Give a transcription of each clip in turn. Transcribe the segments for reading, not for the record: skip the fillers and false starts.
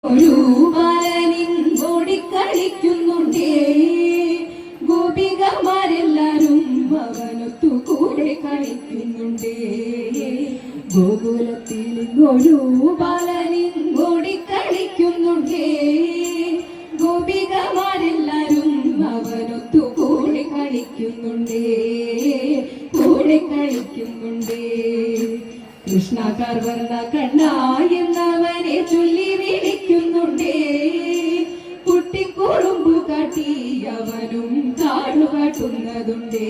ഒരു ബാലനിൻ ഓടിക്കളിക്കുന്നുണ്ടേ, ഗോപികമാരെല്ലാരും അവനൊത്തു കൂടെ കളിക്കുന്നുണ്ടേ. ഗോകുലത്തിൽ ഒരു ബാലനിൻ ഓടിക്കളിക്കുന്നുണ്ടേ, ഗോപികമാരെല്ലാരും അവനൊത്തു കൂടെ കളിക്കുന്നുണ്ടേ, കൂടെ കളിക്കുന്നുണ്ടേ. കൃഷ്ണ കർവർണ കണ്ണ എന്നവനെ ചൊല്ലി വിളിക്കുന്നുണ്ടേ, കുട്ടിക്കുറുമ്പു കാട്ടി അവനും കാടുകാട്ടുന്നതുണ്ടേ,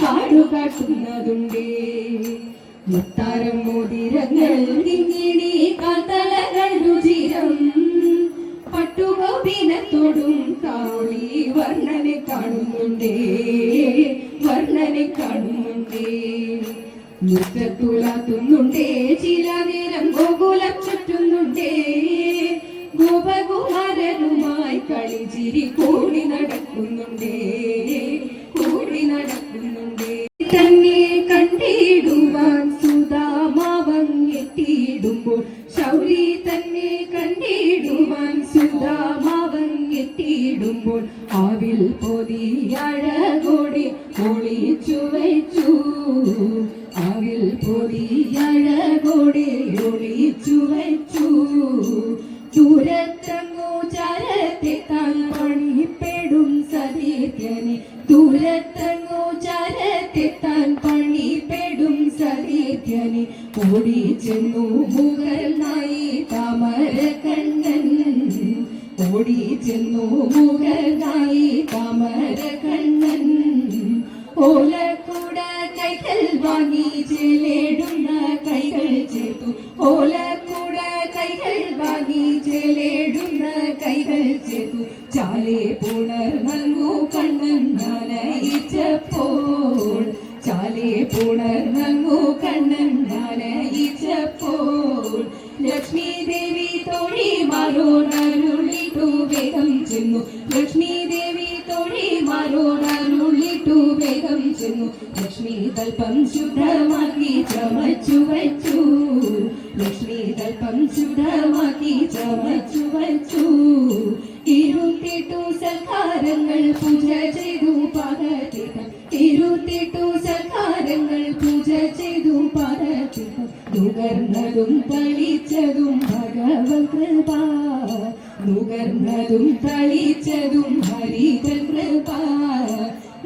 കാടുകാട്ടുന്നതുണ്ടേ. മുത്താരം മോതിരങ്ങൾ തിങ്ങിടി കാത്തലകൾ രുചിരം, പട്ടുകോപിനത്തോടും കാളി വർണ്ണനെ കാണുന്നുണ്ടേ, വർണ്ണനെ കാണുന്നുണ്ടേ. മുറ്റത്തുലാത്തുന്നുണ്ടേ ചില നേരം ഗോകുലം ചുറ്റുന്നുണ്ടേ, ഗോപകുമാരനുമായി കളിച്ചിരി കൂടി നടക്കുന്നുണ്ടേ, കൂടി നടക്കുന്നുണ്ടേ. തന്നെ കണ്ടിടുവാൻ സുധാമാവങ്ങെത്തിയിടുമ്പോൾ, ശൗരി തന്നെ കണ്ടിടുവാൻ സുധാമാവങ്ങെത്തിയിടുമ്പോൾ, ആവിൽ പൊതിയഴകോടി ഒളിച്ചു വച്ചു, ആവിൽ പൊതിയഴകോടി ഒളിച്ചു വച്ചു. ദൂരത്തങ്ങോ ചരത്തെത്താൻ പണിപ്പെടും സതീത്യനെ, ദൂരത്തങ്ങോ ചരത്തെത്താൻ പണിപ്പെടും സതീത്യനെ. ഓടി ചെന്നു മുഗളനായി താമരകണ്ണൻ, ഓടി ചെന്നു മുഗളനായി താമരകണ്ണൻ. ഓലക്കൂട കൈകൾ വാങ്ങി ചേലേടുന്ന കൈകൾ ചേർത്തു, ഓലക്കൂട കൈകൾ വാങ്ങി ചേലേടുന്ന കൈകൾ ചേർത്തു. ചാലേ പുണർന്നു കണ്ണൻ നനയിച്ചപ്പോൾ, ചാലേ പുണർന്നു കണ്ണൻ നനയിച്ചപ്പോൾ, ലക്ഷ്മി ദേവി തോഴിമാരോടരുളിട്ടു വേഗം ചെന്നു, ലക്ഷ്മി ദേവി തോഴിമാരോടരുളിട്ടു വേഗം ചെന്നു. ലക്ഷ്മി തൽപ്പം ശുദ്ധമാക്കി ചമച്ചു വച്ചു, ലക്ഷ്മി തൽപ്പം ശുദ്ധമാക്കി ചമച്ചു വച്ചു. 28 സൽക്കാരങ്ങൾ പൂജ ചെയ്തു പാർവതീതം, 28 സൽക്കാരങ്ങൾ പൂജ ചെയ്തു പാർവതീതം. നുകർന്നതും തളിച്ചതും ഭഗവത് കൃപ, നുകർന്നതും തളിച്ചതും ഹരിതൻ കൃപ.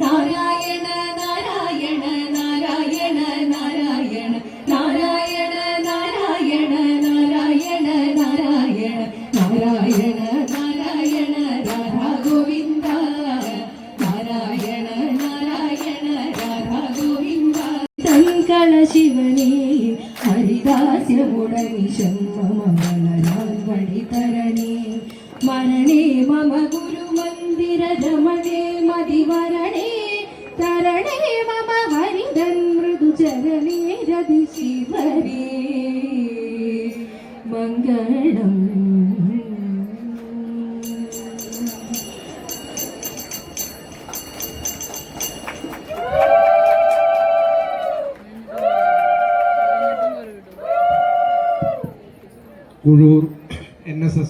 നാരായണ നാരായണ നാരായണ നാരായണ നാരായണ നാരായണ നാരായണ നാരായണ നാരായണ നാരായണ രാധാ ഗോവിന്ദ, നാരായണ നാരായണ രാധാ ഗോവിന്ദ. തങ്കള ശിവനേ ഹരിദാസ്യമുടനിശം മമ മലരാൻ വഴിതരണേ, മരണേ മമ ഗുരുമന്ദിര രമണേ മതിവരണേ, തരണേ മമ ഹരിതൻ മൃദുചരണേ രതി ശിവരേ മംഗളം. ഉഴൂർ NSS